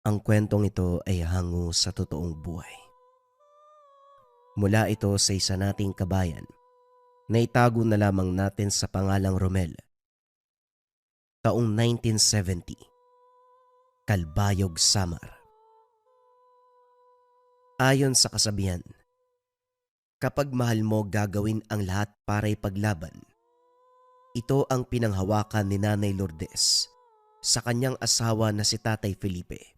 Ang kwentong ito ay hango sa totoong buhay. Mula ito sa isa nating kabayan na itago na lamang natin sa pangalang Romel. Taong 1970, Calbayog, Samar. Ayon sa kasabihan, kapag mahal mo gagawin ang lahat para ipaglaban. Ito ang pinanghawakan ni Nanay Lourdes sa kanyang asawa na si Tatay Felipe.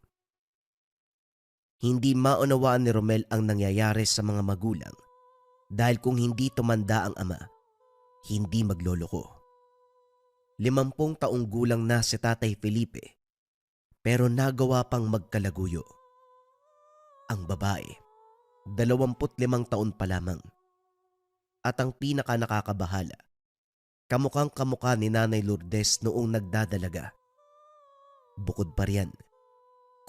Hindi maunawaan ni Romel ang nangyayari sa mga magulang dahil kung hindi tumanda ang ama, hindi magloloko. 50 taong gulang na si Tatay Felipe pero nagawa pang magkalaguyo. Ang babae, 25 taon pa lamang. At ang pinaka nakakabahala, kamukhang kamukha ni Nanay Lourdes noong nagdadalaga. Bukod pa riyan,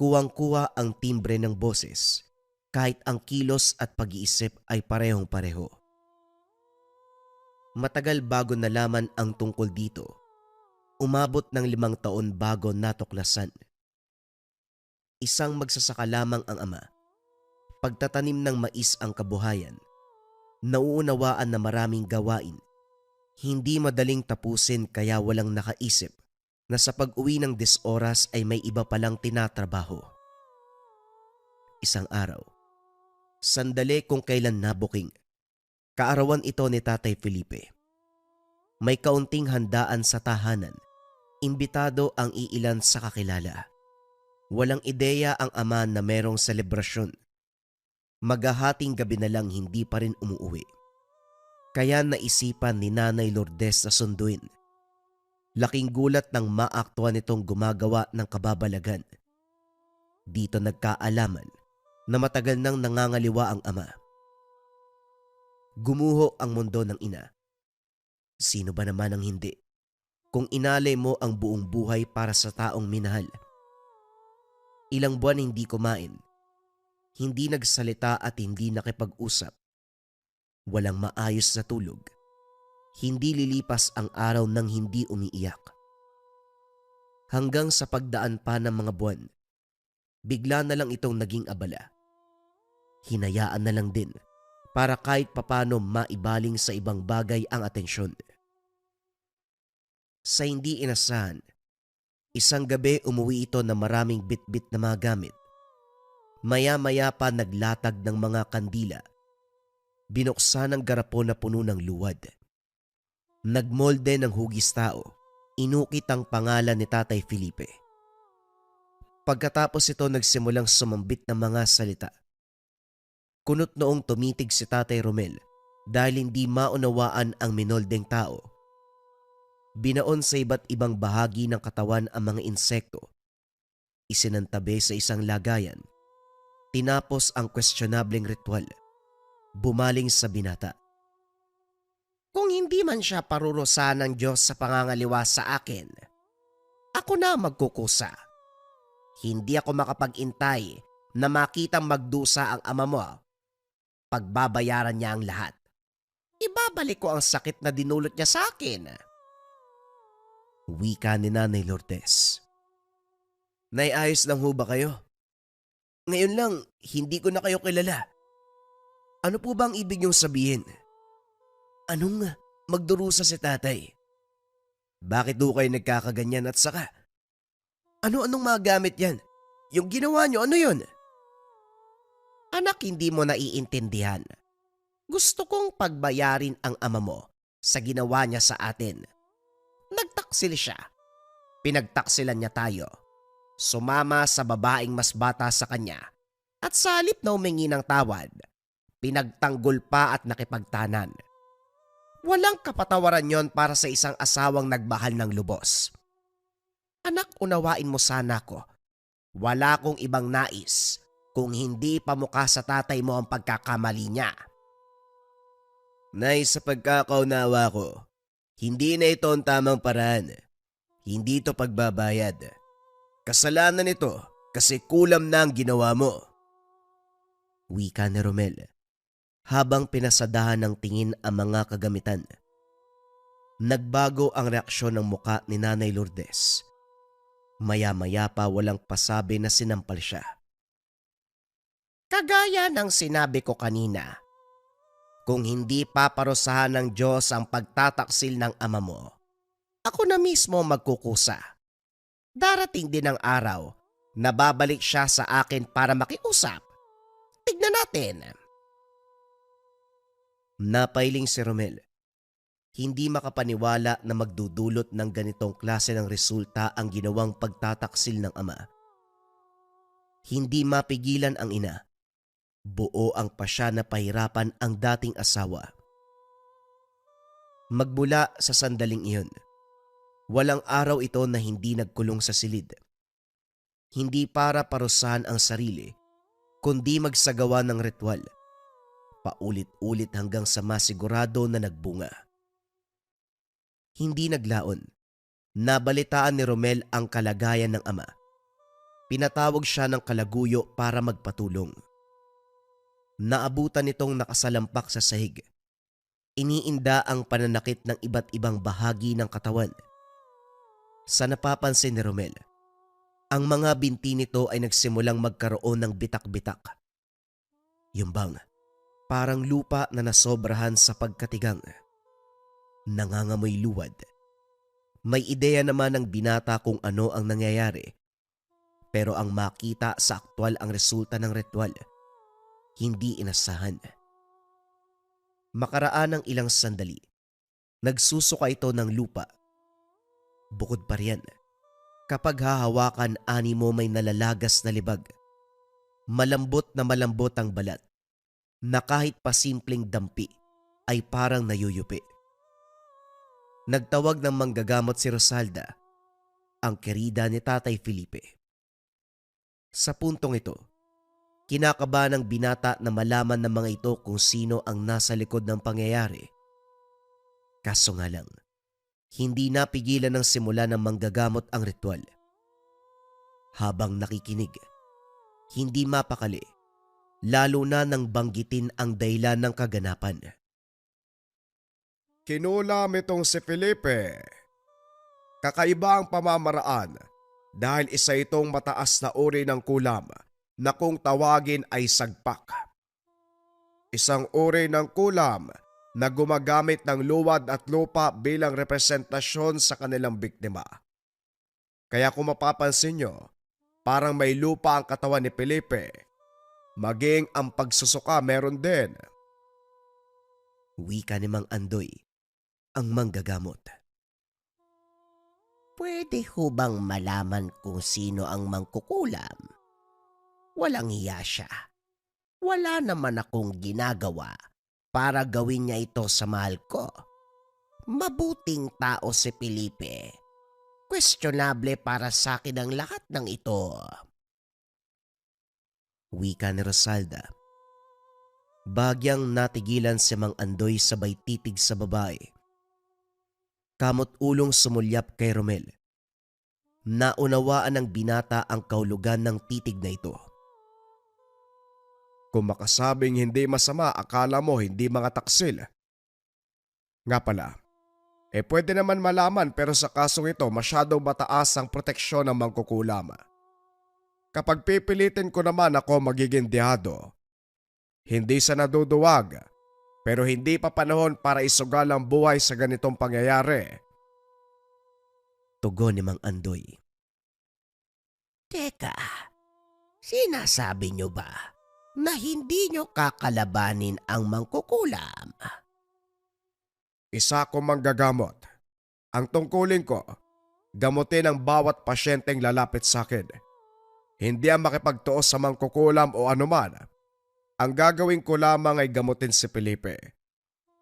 kuwang-kuwa ang timbre ng boses kahit ang kilos at pag-iisip ay parehong pareho. Matagal bago nalaman ang tungkol dito, umabot ng 5 taon bago natuklasan. Isang magsasaka lamang ang ama. Pagtatanim ng mais ang kabuhayan, nauunawaan na maraming gawain. Hindi madaling tapusin kaya walang nakaisip na sa pag-uwi ng 10 oras ay may iba palang tinatrabaho. Isang araw, sandali kung kailan nabuking, kaarawan ito ni Tatay Felipe. May kaunting handaan sa tahanan, imbitado ang iilan sa kakilala. Walang ideya ang ama na merong selebrasyon. Maghahating gabi na lang hindi pa rin umuuwi. Kaya naisipan ni Nanay Lourdes na sunduin. Laking gulat nang maaktuhan nitong gumagawa ng kababalagan. Dito nagkaalaman na matagal nang nangangaliwa ang ama. Gumuho ang mundo ng ina. Sino ba naman ang hindi? Kung inalay mo ang buong buhay para sa taong minahal. Ilang buwan hindi kumain. Hindi nagsalita at hindi nakipag-usap. Walang maayos na tulog. Hindi lilipas ang araw nang hindi umiiyak. Hanggang sa pagdaan pa ng mga buwan, bigla na lang itong naging abala. Hinayaan na lang din para kahit papano maibaling sa ibang bagay ang atensyon. Sa hindi inasahan, isang gabi umuwi ito na maraming bitbit na mga gamit. Maya-maya pa naglatag ng mga kandila. Binuksan ang garapon na puno ng luwad. Nagmolde ng hugis tao. Inukit ang pangalan ni Tatay Felipe. Pagkatapos ito nagsimulang sumambit ng mga salita. Kunot noong tumitig si Tatay Romel dahil hindi maunawaan ang minoldeng tao. Binaon sa iba't ibang bahagi ng katawan ang mga insekto. Isinantabi sa isang lagayan. Tinapos ang questionableng ritual. Bumaling sa binata. Kung hindi man siya parurusahan ng Diyos sa pangangaliwa sa akin, ako na magkukusa. Hindi ako makapag-intay na makitang magdusa ang ama mo. Pagbabayaran niya ang lahat. Ibabalik ko ang sakit na dinulot niya sa akin. Wika ni Nanay Lourdes. Naiayos lang ho ba kayo? Ngayon lang, hindi ko na kayo kilala. Ano po ba ang ibig niyong sabihin? Anong magdurusa si tatay? Bakit do kayo nagkakaganyan at saka? Ano-anong mga gamit yan? Yung ginawa niyo, ano yun? Anak, hindi mo naiintindihan. Gusto kong pagbayarin ang ama mo sa ginawa niya sa atin. Nagtaksil siya. Pinagtaksilan niya tayo. Sumama sa babaeng mas bata sa kanya at sa halip na humingi ng tawad, pinagtanggol pa at nakipagtanan. Walang kapatawaran yon para sa isang asawang nagmahal ng lubos. Anak, unawain mo sana ko. Wala kong ibang nais kung hindi pamukha sa tatay mo ang pagkakamali niya. Nay, sa pagkakaunawa ko, hindi na ito ang tamang paraan. Hindi ito pagbabayad. Kasalanan ito kasi kulam na ang ginawa mo. Wika ni Romel habang pinasadahan ng tingin ang mga kagamitan. Nagbago ang reaksyon ng muka ni Nanay Lourdes. Maya-maya pa walang pasabi na sinampal siya. Kagaya ng sinabi ko kanina, kung hindi paparusahan ng Diyos ang pagtataksil ng ama mo, ako na mismo magkukusa. Darating din ang araw na babalik siya sa akin para makiusap. Tignan natin. Napailing si Romel. Hindi makapaniwala na magdudulot ng ganitong klase ng resulta ang ginawang pagtataksil ng ama. Hindi mapigilan ang ina. Buo ang pasya na pahirapan ang dating asawa. Magmula sa sandaling iyon, walang araw ito na hindi nagkulong sa silid. Hindi para parusahan ang sarili, kundi magsagawa ng ritual. Paulit-ulit hanggang sa masigurado na nagbunga. Hindi naglaon. Nabalitaan ni Romel ang kalagayan ng ama. Pinatawag siya ng kalaguyo para magpatulong. Naabutan nitong nakasalampak sa sahig. Iniinda ang pananakit ng iba't ibang bahagi ng katawan. Sa napapansin ni Romel, ang mga binti nito ay nagsimulang magkaroon ng bitak-bitak. Yung bang, parang lupa na nasobrahan sa pagkatigang. Nangangamoy luwad. May ideya naman ng binata kung ano ang nangyayari. Pero ang makita sa aktwal ang resulta ng ritual. Hindi inasahan. Makaraan ng ilang sandali, nagsusuka ito ng lupa. Bukod pa riyan, kapag hahawakan ani mo may nalalagas na libag. Malambot ang balat, na kahit pasimpleng dampi ay parang nayuyupi. Nagtawag ng manggagamot si Rosalda, ang kerida ni Tatay Felipe. Sa puntong ito, kinakabahan ng binata na malaman ng mga ito kung sino ang nasa likod ng pangyayari. Kaso nga lang, hindi napigilan ng simula ng manggagamot ang ritual. Habang nakikinig, hindi mapakali, lalo na nang banggitin ang dahilan ng kaganapan. Kinulam itong si Felipe. Kakaiba ang pamamaraan dahil isa itong mataas na uri ng kulam na kung tawagin ay sagpak. Isang uri ng kulam na gumagamit ng luwad at lupa bilang representasyon sa kanilang biktima. Kaya kung mapapansin nyo, parang may lupa ang katawan ni Felipe. Maging ang pagsusuka meron din. Wika ni Mang Andoy, ang manggagamot. Pwede ho bang malaman kung sino ang mangkukulam? Walang hiya siya. Wala naman akong ginagawa para gawin niya ito sa mahal ko. Mabuting tao si Felipe. Questionable para sa akin ang lahat ng ito. Wika ni Rosalda. Bagyang natigilan si Mang Andoy sabay titig sa babae. Kamot ulong sumulyap kay Romel. Naunawaan ng binata ang kaulugan ng titig na ito. Kung makasabing hindi masama, akala mo hindi mga taksil. Nga pala, pwede naman malaman pero sa kasong ito masyadong mataas ang proteksyon ng mangkukulam. Kapag pipilitin ko naman ako magiging dihado, hindi sa naduduwag, pero hindi pa panahon para isugal ang buhay sa ganitong pangyayari. Tugon ni Mang Andoy. Teka, sinasabi niyo ba na hindi niyo kakalabanin ang mangkukulam? Isa ko manggagamot. Ang tungkulin ko, gamutin ang bawat pasyenteng lalapit sa akin. Hindi ang makipagtuos sa mangkukulam o anuman. Ang gagawin ko lamang ay gamutin si Felipe.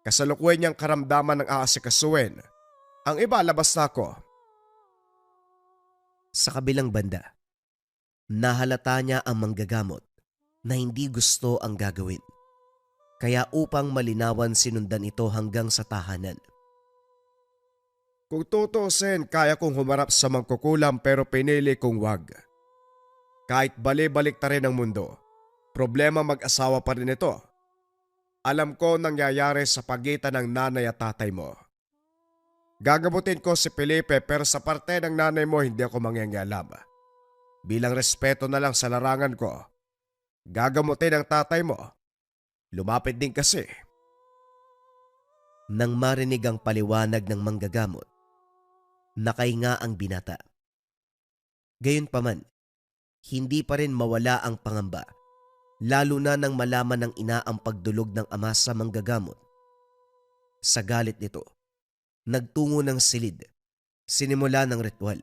Kasalukuyan niyang karamdaman ng aasikasuin. Ang iba, labas na ako. Sa kabilang banda, nahalata niya ang manggagamot na hindi gusto ang gagawin. Kaya upang malinawan sinundan ito hanggang sa tahanan. Kung tutuusin, kaya kong humarap sa mangkukulam pero pinili kong wag. Kahit bali-balik ta rin ang mundo, problema mag-asawa pa rin ito. Alam ko nangyayari sa pagitan ng nanay at tatay mo. Gagamutin ko si Felipe pero sa parte ng nanay mo hindi ako mangyangyalab. Bilang respeto na lang sa larangan ko, gagamutin ang tatay mo. Lumapit din kasi. Nang marinig ang paliwanag ng manggagamot, nakahinga ang binata. Gayunpaman, hindi pa rin mawala ang pangamba, lalo na nang malaman ng ina ang pagdulog ng ama sa manggagamot. Sa galit nito, nagtungo ng silid, sinimula ng ritual.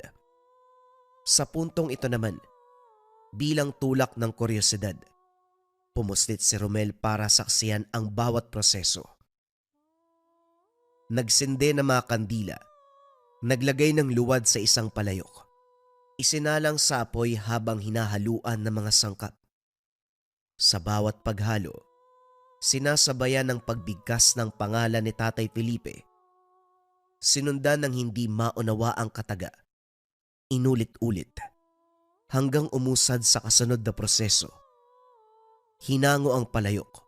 Sa puntong ito naman, bilang tulak ng kuryosidad, pumuslit si Romel para saksiyan ang bawat proseso. Nagsinde ng mga kandila, naglagay ng luwad sa isang palayok, isinalang sa apoy habang hinahaluan ng mga sangkap. Sa bawat paghalo, sinasabayan ng pagbigkas ng pangalan ni Tatay Felipe. Sinundan ng hindi maunawa ang kataga. Inulit-ulit hanggang umusad sa kasunod na proseso. Hinango ang palayok,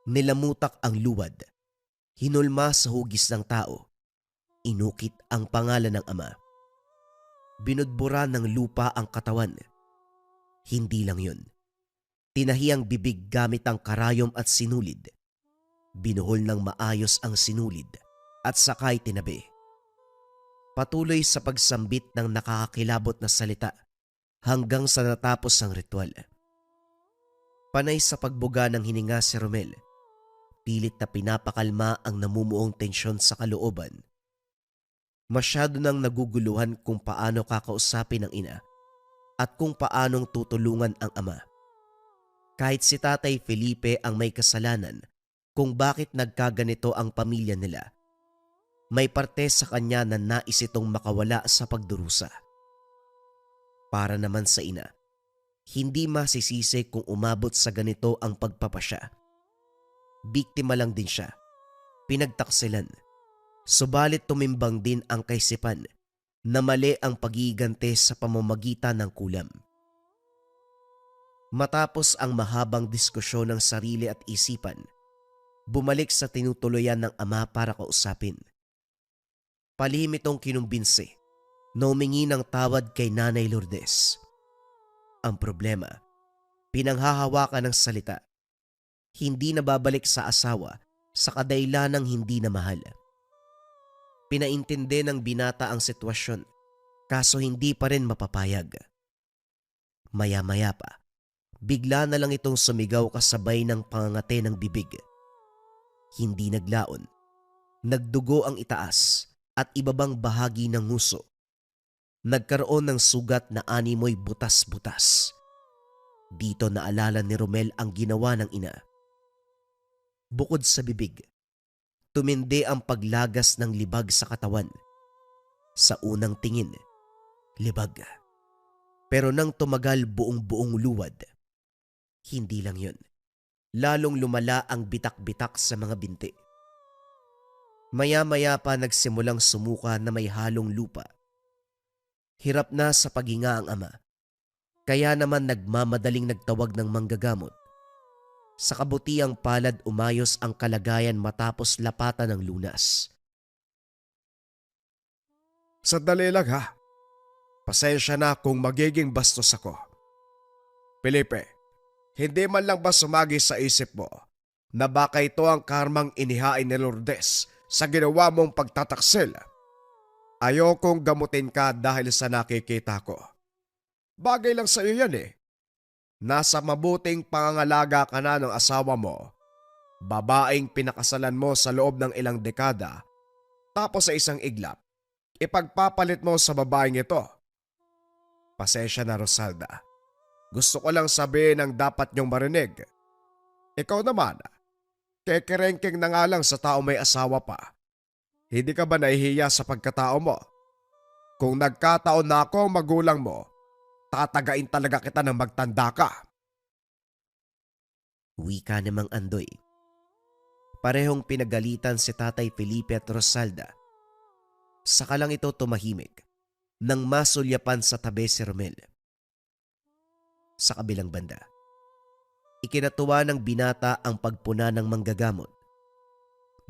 nilamutak ang luwad, hinulma sa hugis ng tao, inukit ang pangalan ng ama. Binudbura ng lupa ang katawan. Hindi lang yun. Tinahi ang bibig gamit ang karayom at sinulid. Binuhol ng maayos ang sinulid at sakay tinabi. Patuloy sa pagsambit ng nakakakilabot na salita hanggang sa natapos ang ritual. Panay sa pagbuga ng hininga si Romel, pilit na pinapakalma ang namumuong tensyon sa kalooban. Masyado nang naguguluhan kung paano kakausapin ang ina at kung paanong tutulungan ang ama. Kahit si Tatay Felipe ang may kasalanan kung bakit nagkaganito ang pamilya nila, may parte sa kanya na nais itong makawala sa pagdurusa. Para naman sa ina, hindi masisisi kung umabot sa ganito ang pagpapasya. Biktima lang din siya, pinagtaksilan, subalit tumimbang din ang kaisipan na mali ang pagigante sa pamamagitan ng kulam. Matapos ang mahabang diskusyon ng sarili at isipan, bumalik sa tinutuloyan ng ama para kausapin. Palihim itong kinumbinsi na humingi ng tawad kay Nanay Lourdes. Ang problema, pinanghahawakan ng salita, hindi nababalik sa asawa sa kadailanang hindi na mahal. Pinaintindi ng binata ang sitwasyon, kaso hindi pa rin mapapayag. Maya-maya pa, bigla na lang itong sumigaw kasabay ng pangangate ng bibig. Hindi naglaon, nagdugo ang itaas at ibabang bahagi ng nguso. Nagkaroon ng sugat na animoy butas-butas. Dito naalala ni Romel ang ginawa ng ina. Bukod sa bibig, tumindi ang paglagas ng libag sa katawan. Sa unang tingin, libag. Pero nang tumagal buong-buong luwad, hindi lang yun. Lalong lumala ang bitak-bitak sa mga binti. Maya-maya pa nagsimulang sumuka na may halong lupa. Hirap na sa paghinga ang ama. Kaya naman nagmamadaling nagtawag ng manggagamot. Sa kabutiang palad umayos ang kalagayan matapos lapatan ng lunas. Sandali lang ha. Pasensya na kung magiging bastos ako. Felipe, hindi man lang ba sumagi sa isip mo na baka ito ang karmang inihain ni Lourdes sa ginawa mong pagtataksil? Ayokong gamutin ka dahil sa nakikita ko. Bagay lang sa iyo yan eh. Nasa mabuting pangangalaga ka na ng asawa mo, babaeng pinakasalan mo sa loob ng ilang dekada, tapos sa isang iglap, ipagpapalit mo sa babaeng ito. Pasensya na, Rosalda. Gusto ko lang sabihin ang dapat niyong marinig. Ikaw naman, kekerengking na nga lang sa tao may asawa pa. Hindi ka ba nahihiya sa pagkatao mo? Kung nagkataon na ako ang magulang mo, tatagain talaga kita ng magtanda ka. Wika namang Andoy. Parehong pinagalitan si Tatay Felipe at Rosalda. Saka lang ito tumahimik nang masulyapan sa tabi si Romel. Sa kabilang banda, ikinatuwa ng binata ang pagpuna ng manggagamot.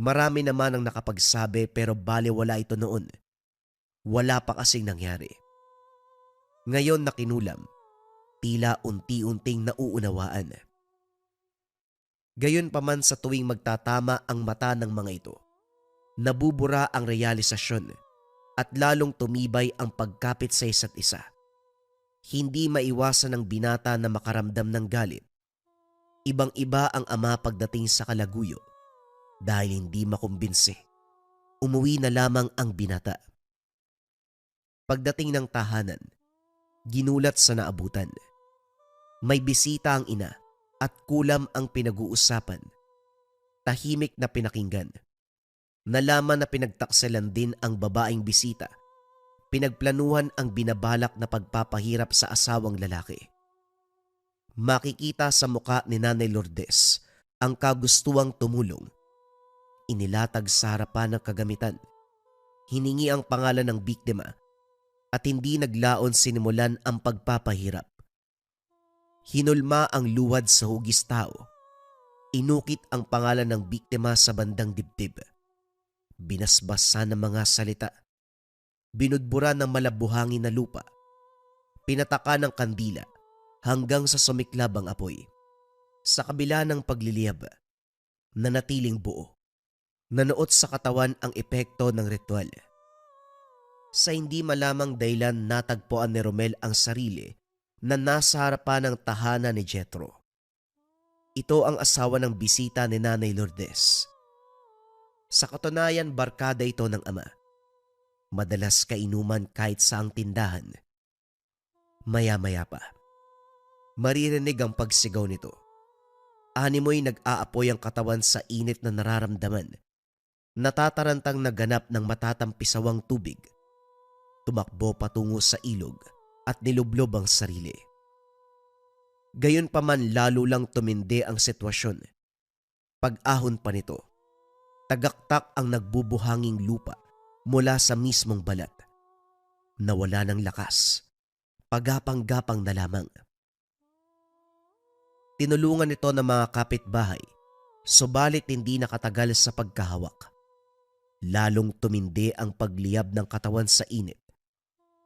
Marami naman ang nakapagsabi pero balewala ito noon. Wala pa kasing nangyari. Ngayon na kinulam, tila unti-unting nauunawaan. Gayunpaman sa tuwing magtatama ang mata ng mga ito, nabubura ang realisasyon at lalong tumibay ang pagkapit sa isa't isa. Hindi maiwasan ng binata na makaramdam ng galit. Ibang-iba ang ama pagdating sa kalaguyo dahil hindi makumbinsi. Umuwi na lamang ang binata. Pagdating ng tahanan, ginulat sa naabutan. May bisita ang ina at kulam ang pinag-uusapan. Tahimik na pinakinggan. Nalaman na pinagtakselan din ang babaeng bisita. Pinagplanuhan ang binabalak na pagpapahirap sa asawang lalaki. Makikita sa muka ni Nanay Lourdes ang kagustuang tumulong. Inilatag sa harapan ng kagamitan. Hiningi ang pangalan ng biktima at hindi naglaon sinimulan ang pagpapahirap. Hinulma ang luwad sa hugis tao. Inukit ang pangalan ng biktima sa bandang dibdib. Binasbasa ng mga salita. Binudbura ng malabuhangin na lupa. Pinataka ng kandila hanggang sa sumiklab ang apoy. Sa kabila ng pagliliyab, nanatiling buo. Nanuot sa katawan ang epekto ng ritual. Sa hindi malamang dahilan natagpuan ni Romel ang sarili na nasa harapan ng tahanan ni Jethro. Ito ang asawa ng bisita ni Nanay Lourdes. Sa katunayan, barkada ito ng ama. Madalas kainuman kahit saang tindahan. Maya-maya pa, maririnig ang pagsigaw nito. Animoy nag-aapoy ang katawan sa init na nararamdaman. Natatarantang naganap ng matatampisawang tubig. Tumakbo patungo sa ilog at nilublob ang sarili. Gayunpaman lalo lang tumindi ang sitwasyon. Pag-ahon pa nito, tagaktak ang nagbubuhanging lupa mula sa mismong balat. Nawala ng lakas, pagapang-gapang na lamang. Tinulungan ito ng mga kapitbahay, subalit hindi nakatagal sa pagkahawak. Lalong tumindi ang pagliyab ng katawan sa init.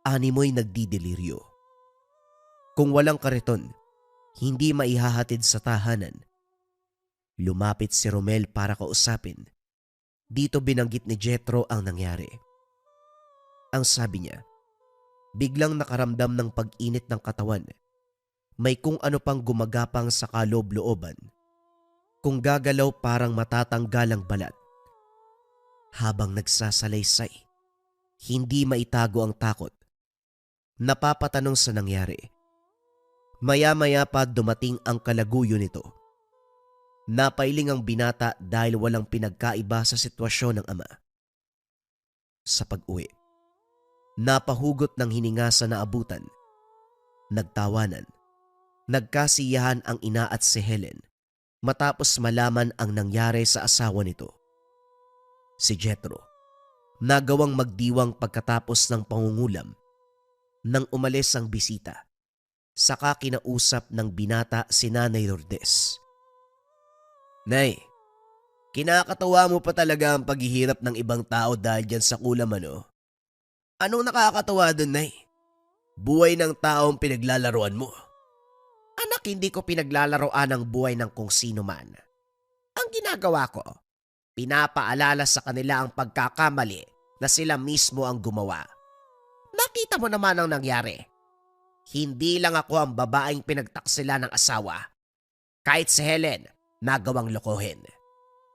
Animoy nagdideliryo. Kung walang kariton, hindi maihahatid sa tahanan. Lumapit si Romel para kausapin. Dito binanggit ni Jethro ang nangyari. Ang sabi niya, biglang nakaramdam ng pag-init ng katawan. May kung ano pang gumagapang sa kaloob-looban. Kung gagalaw parang matatanggal ang balat. Habang nagsasalaysay, hindi maitago ang takot. Napapatanong sa nangyari. Maya-maya pa dumating ang kalaguyo nito. Napailing ang binata dahil walang pinagkaiba sa sitwasyon ng ama. Sa pag-uwi, napahugot ng hininga sa naabutan. Nagtawanan. Nagkasiyahan ang ina at si Helen matapos malaman ang nangyari sa asawa nito. Si Jethro, nagawang magdiwang pagkatapos ng pangungulam. Nang umalis ang bisita, saka kinausap ng binata si Nanay Lourdes. Nay, kinakatawa mo pa talaga ang paghihirap ng ibang tao dahil dyan sa kulam ano? Anong nakakatawa dun, Nay? Buhay ng taong pinaglalaroan mo. Anak, hindi ko pinaglalaroan ang buhay ng kung sino man. Ang ginagawa ko, pinapaalala sa kanila ang pagkakamali na sila mismo ang gumawa. Nakita mo naman ang nangyari. Hindi lang ako ang babaeng pinagtaksila ng asawa. Kahit si Helen, nagawang lokohin.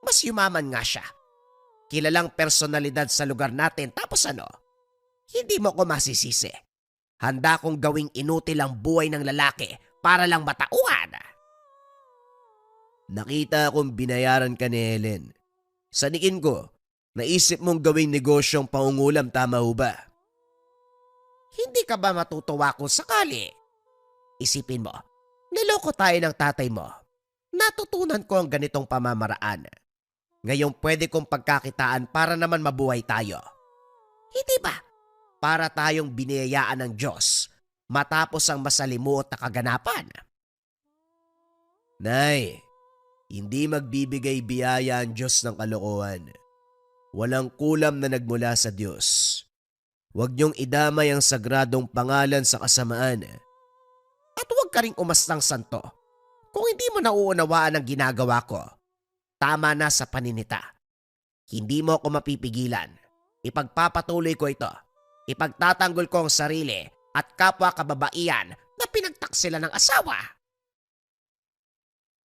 Mas yumaman nga siya. Kilalang personalidad sa lugar natin tapos ano? Hindi mo ko masisisi. Handa kong gawing inutil ang buhay ng lalaki para lang matauhan. Nakita akong binayaran ka ni Helen. Sanikin ko, naisip mong gawing negosyong pangungulam, tama ho ba? Hindi ka ba matutuwa kung sakali? Isipin mo, niloko tayo ng tatay mo. Natutunan ko ang ganitong pamamaraan. Ngayong pwede kong pagkakitaan para naman mabuhay tayo. Hindi ba? Para tayong biniyayaan ng Diyos matapos ang masalimuot na kaganapan. Nay, Hindi magbibigay biyaya ang Diyos ng kalokohan. Walang kulam na nagmula sa Diyos. Huwag niyong idamay ang sagradong pangalan sa kasamaan. At huwag ka ring umastang santo. Kung hindi mo nauunawaan ang ginagawa ko, tama na sa paninita. Hindi mo ako mapipigilan. Ipagpapatuloy ko ito. Ipagtatanggol ko ang sarili at kapwa kababaihan na pinagtaksila ng asawa.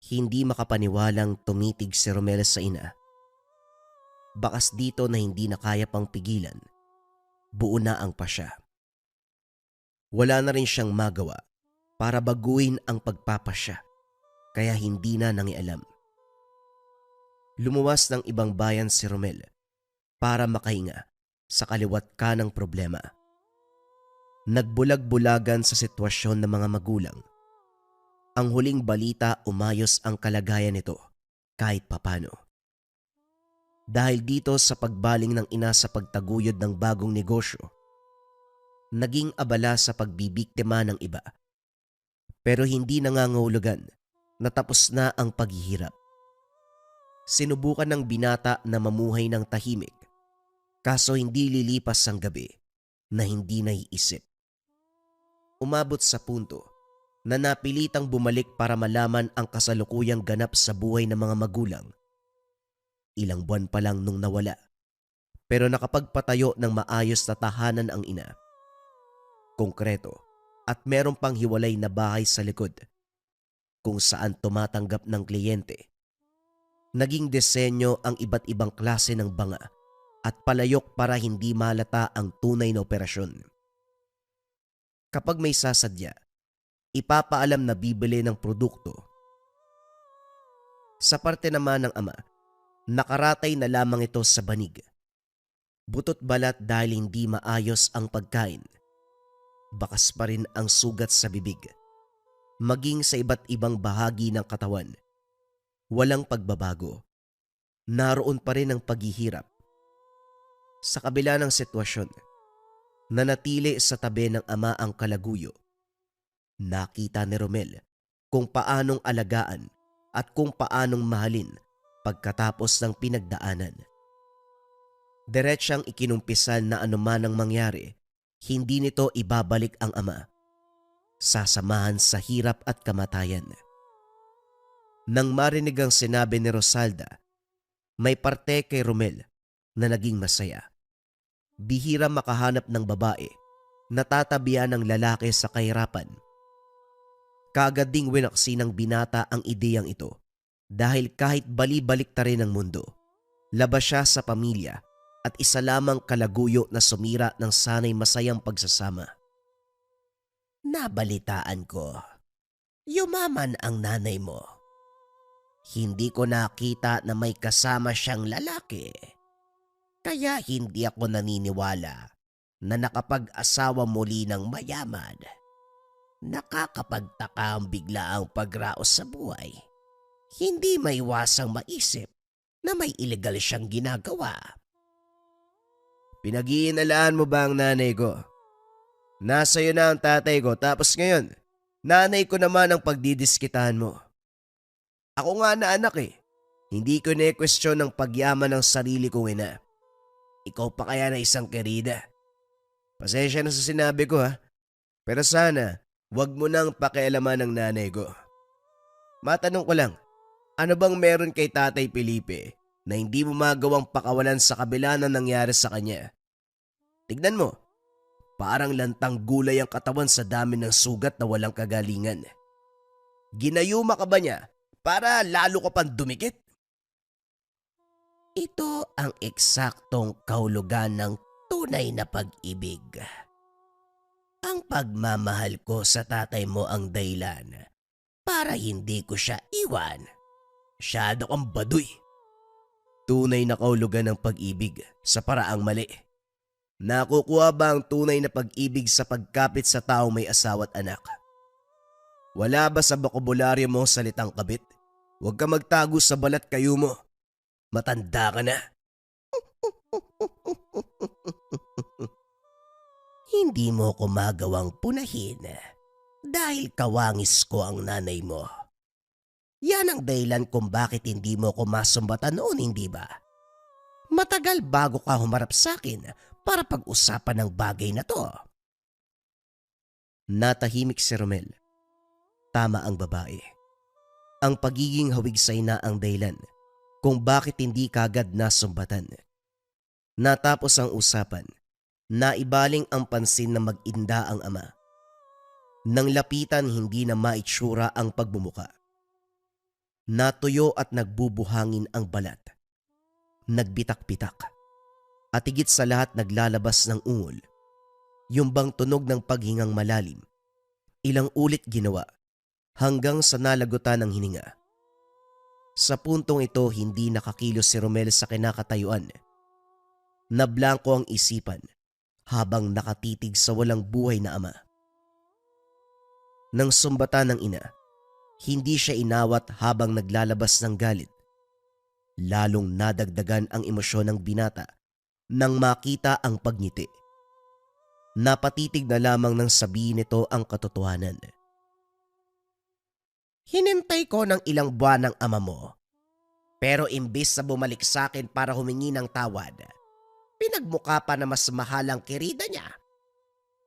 Hindi makapaniwalang tumitig si Romel sa ina. Bakas dito na hindi na kaya pang pigilan. Buo na ang pasya. Wala na rin siyang magawa para baguhin ang pagpapasya, kaya hindi na nangialam. Lumuwas ng ibang bayan si Romel para makahinga sa kaliwat kanang problema. Nagbulag-bulagan sa sitwasyon ng mga magulang. Ang huling balita, umayos ang kalagayan nito kahit papano. Dahil dito sa pagbaling ng ina sa pagtaguyod ng bagong negosyo, naging abala sa pagbibiktima ng iba. Pero hindi nangangahulugan na tapos na ang paghihirap. Sinubukan ng binata na mamuhay ng tahimik, kaso hindi lilipas ang gabi na hindi naiisip. Umabot sa punto na napilitang bumalik para malaman ang kasalukuyang ganap sa buhay ng mga magulang. Ilang buwan pa lang nung nawala, pero nakapagpatayo ng maayos na tahanan ang ina. Konkreto at meron pang hiwalay na bahay sa likod kung saan tumatanggap ng kliyente. Naging disenyo ang iba't ibang klase ng banga at palayok para hindi malata ang tunay na operasyon. Kapag may sasadya, ipapaalam na bibili ng produkto. Sa parte naman ng ama, nakaratay na lamang ito sa banig. Butot balat dahil hindi maayos ang pagkain. Bakas pa rin ang sugat sa bibig. Maging sa iba't ibang bahagi ng katawan. Walang pagbabago. Naroon pa rin ang paghihirap. Sa kabila ng sitwasyon, nanatili sa tabi ng ama ang kalaguyo. Nakita ni Romel kung paanong alagaan at kung paanong mahalin pagkatapos ng pinagdaanan. Diretsang ikinumpisal na anuman ang mangyari, hindi nito ibabalik ang ama. Sasamahan sa hirap at kamatayan. Nang marinig ang sinabi ni Rosalda, may parte kay Romel na naging masaya. Bihira makahanap ng babae na tatabihan ng lalaki sa kahirapan. Kaagad ding winaksi ng binata ang ideyang ito. Dahil kahit bali-balik ta rin ang mundo, labas siya sa pamilya at isa lamang kalaguyo na sumira ng sanay masayang pagsasama. Nabalitaan ko, yumaman ang nanay mo. Hindi ko nakita na may kasama siyang lalaki. Kaya hindi ako naniniwala na nakapag-asawa muli ng mayaman. Nakakapagtaka ang biglaang pagraos sa buhay. Hindi maiwasang maisip na may illegal siyang ginagawa. Pinag-iinalaan mo ba ang nanay ko? Nasa iyo na ang tatay ko tapos ngayon, nanay ko naman ang pagdidiskitahan mo. Ako nga na anak eh. Hindi ko na-question ng pagyaman ng sarili kong ina. Ikaw pa kaya na isang kerida. Pasensya na sa sinabi ko ha. Pero sana, wag mo nang pakialaman ng nanay ko. Matanong ko lang, ano bang meron kay Tatay Felipe na hindi mo magawang pakawalan sa kabila ng nangyari sa kanya? Tignan mo, parang lantang gulay ang katawan sa dami ng sugat na walang kagalingan. Ginayuma ka ba niya para lalo ka pang dumikit? Ito ang eksaktong kahulugan ng tunay na pag-ibig. Ang pagmamahal ko sa tatay mo ang dahilan para hindi ko siya iwan. Masyado kang baduy. Tunay na kahulugan ng pag-ibig sa paraang mali. Nakukuha ba ang tunay na pag-ibig sa pagkapit sa taong may asawa at anak? Wala ba sa bokabularyo mo salitang kabit? Huwag ka magtago sa balat kayo mo. Matanda ka na. Hindi mo ko magawang punahin dahil kawangis ko ang nanay mo. Yan ang dahilan kung bakit hindi mo ko masumbatan noon, hindi ba? Matagal bago ka humarap sa akin para pag-usapan ng bagay na to. Natahimik si Romel. Tama ang babae. Ang pagiging hawigsay na ang dahilan kung bakit hindi kagad nasumbatan. Natapos ang usapan, naibaling ang pansin na mag-inda ang ama. Nang lapitan, hindi na maitsura ang pagmumuka. Natuyo at nagbubuhangin ang balat. Nagbitak-bitak. At higit sa lahat naglalabas ng ungol. Yung bang tunog ng paghingang malalim. Ilang ulit ginawa hanggang sa nalagutan ng hininga. Sa puntong ito, hindi nakakilos si Romel sa kinakatayuan. Nablangko ang isipan habang nakatitig sa walang buhay na ama. Nang sumbatan ng ina, hindi siya inawat habang naglalabas ng galit. Lalong nadagdagan ang emosyon ng binata nang makita ang pagngiti. Napatitig na lamang nang sabihin nito ang katotohanan. Hinintay ko ng ilang buwan ng ama mo. Pero imbis na bumalik sa akin para humingi ng tawad, pinagmukha pa na mas mahalang kirida niya.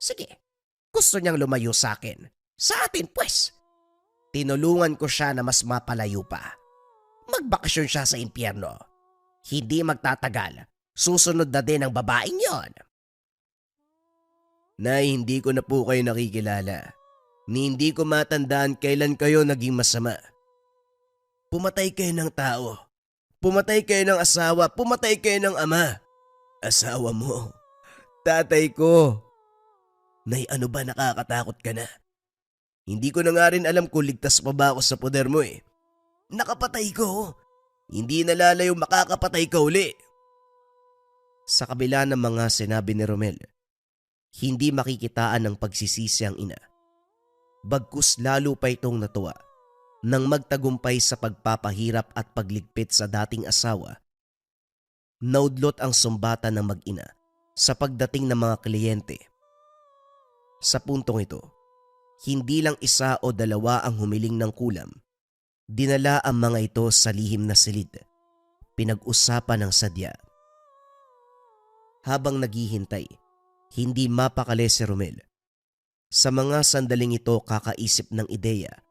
Sige, gusto niyang lumayo sa akin. Sa atin pues. Tinulungan ko siya na mas mapalayo pa. Magbakasyon siya sa impyerno. Hindi magtatagal. Susunod na din ang babaeng yon. Nay, hindi ko na po kayo nakikilala. Ni hindi ko matandaan kailan kayo naging masama. Pumatay kayo ng tao. Pumatay kayo ng asawa. Pumatay kayo ng ama. Asawa mo. Tatay ko. Nay, ano ba nakakatakot ka na? Hindi ko na nga rin alam kung ligtas pa ba ako sa poder mo eh. Nakapatay ko. Hindi nalalayo makakapatay ka uli. Sa kabila ng mga sinabi ni Romel, hindi makikitaan ng pagsisisi ang ina. Bagkus lalo pa itong natuwa nang magtagumpay sa pagpapahirap at pagligpit sa dating asawa. Naudlot ang sumbatan ng mag-ina sa pagdating ng mga kliyente. Sa puntong ito, hindi lang isa o dalawa ang humiling ng kulam. Dinala ang mga ito sa lihim na silid. Pinag-usapan ng sadya. Habang naghihintay, hindi mapakali si Romel. Sa mga sandaling ito kakaisip ng ideya.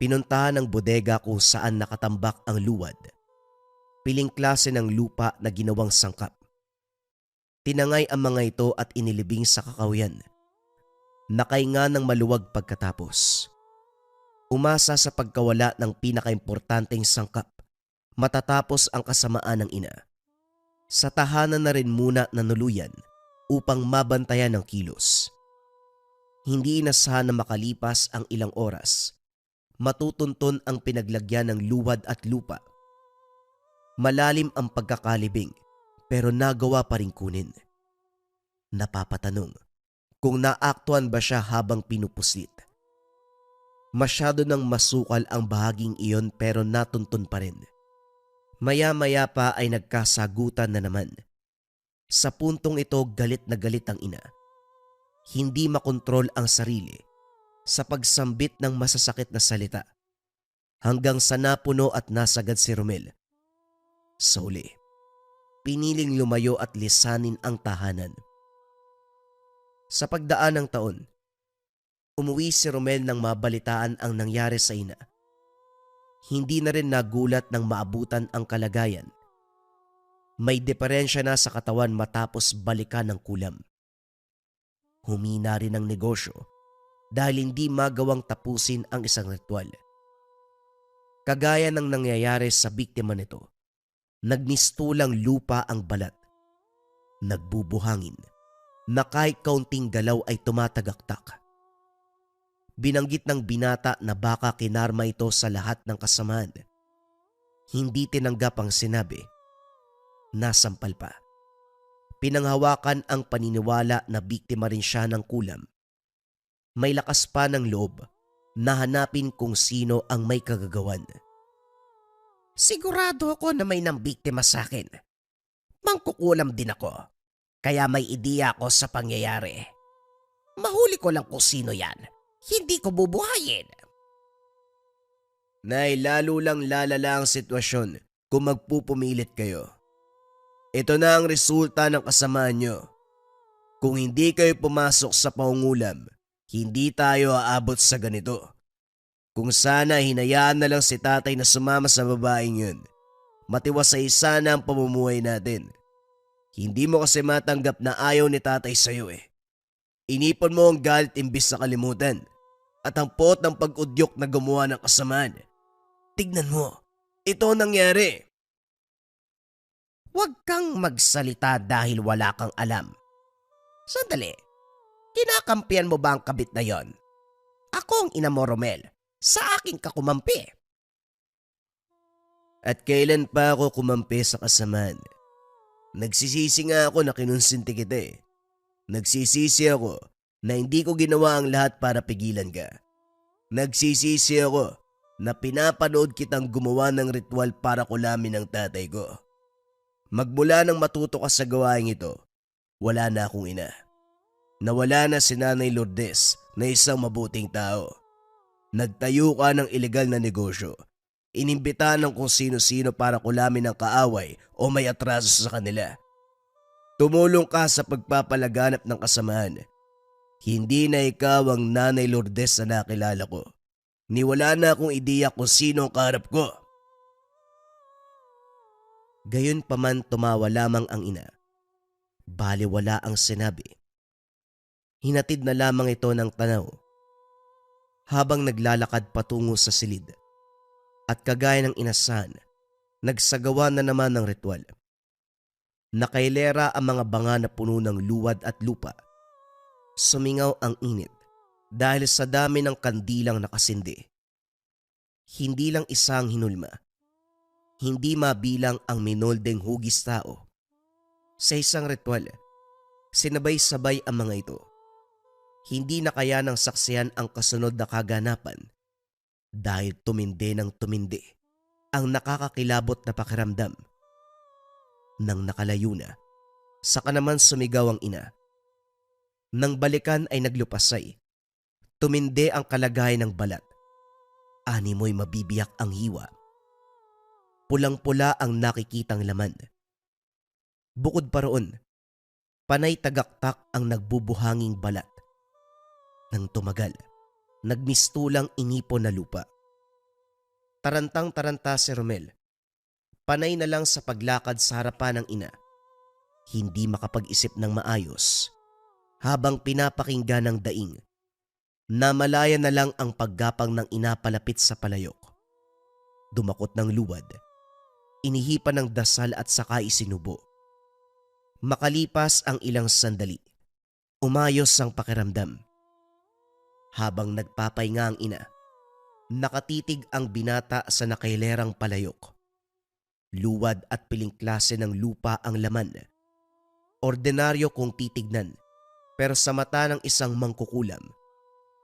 Pinuntahan ng bodega kung saan nakatambak ang luwad. Piling klase ng lupa na ginawang sangkap. Tinangay ang mga ito at inilibing sa kakawian. Nakahinga ng maluwag pagkatapos. Umasa sa pagkawala ng pinakaimportanteng sangkap matatapos ang kasamaan ng ina. Sa tahanan na rin muna nanuluyan upang mabantayan ang kilos. Hindi inasahan na makalipas ang ilang oras. Matutunton ang pinaglagyan ng luwad at lupa. Malalim ang pagkakalibing pero nagawa pa rin kunin. Napapatanong kung naaktuhan ba siya habang pinupuslit. Masyado nang masukal ang bahaging iyon pero natuntun pa rin. Maya-maya pa ay nagkasagutan na naman. Sa puntong ito galit na galit ang ina. Hindi makontrol ang sarili sa pagsambit ng masasakit na salita hanggang sa napuno at nasagad si Romel. Sa uli, piniling lumayo at lisanin ang tahanan. Sa pagdaan ng taon, umuwi si Romel nang mabalitaan ang nangyari sa ina. Hindi na rin nagulat nang maabutan ang kalagayan. May diferensya na sa katawan matapos balikan ng kulam. Humina rin ang negosyo dahil hindi magawang tapusin ang isang ritual. Kagaya ng nangyayari sa biktima nito, nagmistulang lupa ang balat. Nagbubuhangin na kahit kaunting galaw ay tumatagaktak. Binanggit ng binata na baka kinarma ito sa lahat ng kasamaan. Hindi tinanggap ang sinabi. Nasampal pa. Pinanghawakan ang paniniwala na biktima rin siya ng kulam. May lakas pa ng loob na hanapin kung sino ang may kagagawan. Sigurado ako na may nambiktima sa akin. Mangkukulam din ako. Kaya may ideya ako sa pangyayari. Mahuli ko lang kung sino yan. Hindi ko bubuhayin. Nay, lalo lang lalala ang sitwasyon kung magpupumilit kayo. Ito na ang resulta ng kasamaan nyo. Kung hindi kayo pumasok sa pangungulam, hindi tayo aabot sa ganito. Kung sana hinayaan na lang si tatay na sumama sa babaeng yun, matiwasay sana ang pamumuhay natin. Hindi mo kasi matanggap na ayaw ni tatay sa'yo eh. Inipon mo ang galit imbis sa kalimutan at ang pot ng pag-udyok na gumawa ng kasamaan. Tignan mo, ito ang nangyari. Huwag kang magsalita dahil wala kang alam. Sandali, kinakampihan mo ba ang kabit na yon? Ako ang ina mo, Romel. Sa akin ka kumampi. At kailan pa ako kumampi sa kasamaan? Nagsisisi nga ako na kinonsinti kita eh. Nagsisisi ako na hindi ko ginawa ang lahat para pigilan ka. Nagsisisi ako na pinapanood kitang gumawa ng ritual para kulamin ang tatay ko. Magmula nang matuto ka sa gawaing ito, wala na akong ina. Nawala na si Nanay Lourdes na isang mabuting tao. Nagtayo ka ng ilegal na negosyo. Inimbitahan ng kung sino-sino para kulamin ang kaaway o may atraso sa kanila. Tumulong ka sa pagpapalaganap ng kasamaan. Hindi na ikaw ang Nanay Lourdes na nakilala ko. Niwala na akong ideya kung sino ang kaharap ko. Gayon pa man tumawa lamang ang ina. Baliwala ang sinabi. Hinatid na lamang ito ng tanaw habang naglalakad patungo sa silid. At kagaya ng inasahan, nagsagawa na naman ng ritual. Nakailera ang mga banga na puno ng luwad at lupa. Sumingaw ang init dahil sa dami ng kandilang nakasindi. Hindi lang isang hinulma. Hindi mabilang ang minoldeng hugis tao. Sa isang ritual, sinabay-sabay ang mga ito. Hindi na kaya ng saksiyan ang kasunod na kaganapan dahil tumindi ng tumindi ang nakakakilabot na pakiramdam. Nang nakalayo na, saka naman sumigaw ang ina. Nang balikan ay naglupasay. Tumindi ang kalagayan ng balat. Animoy mabibiyak ang hiwa. Pulang-pula ang nakikitang laman. Bukod pa roon, panay tagaktak ang nagbubuhanging balat. Nang tumagal, nagmistulang inipon na lupa. Tarantang-taranta si Romel. Panay na lang sa paglakad sa harapan ng ina. Hindi makapag-isip ng maayos. Habang pinapakinggan ng daing, namalaya na lang ang paggapang ng ina palapit sa palayok. Dumakot ng luwad. Inihipan ng dasal at saka isinubo. Makalipas ang ilang sandali, umayos ang pakiramdam. Habang nagpapahinga ang ina, nakatitig ang binata sa nakailerang palayok. Luwad at piling klase ng lupa ang laman. Ordinaryo kung titignan, pero sa mata ng isang mangkukulam,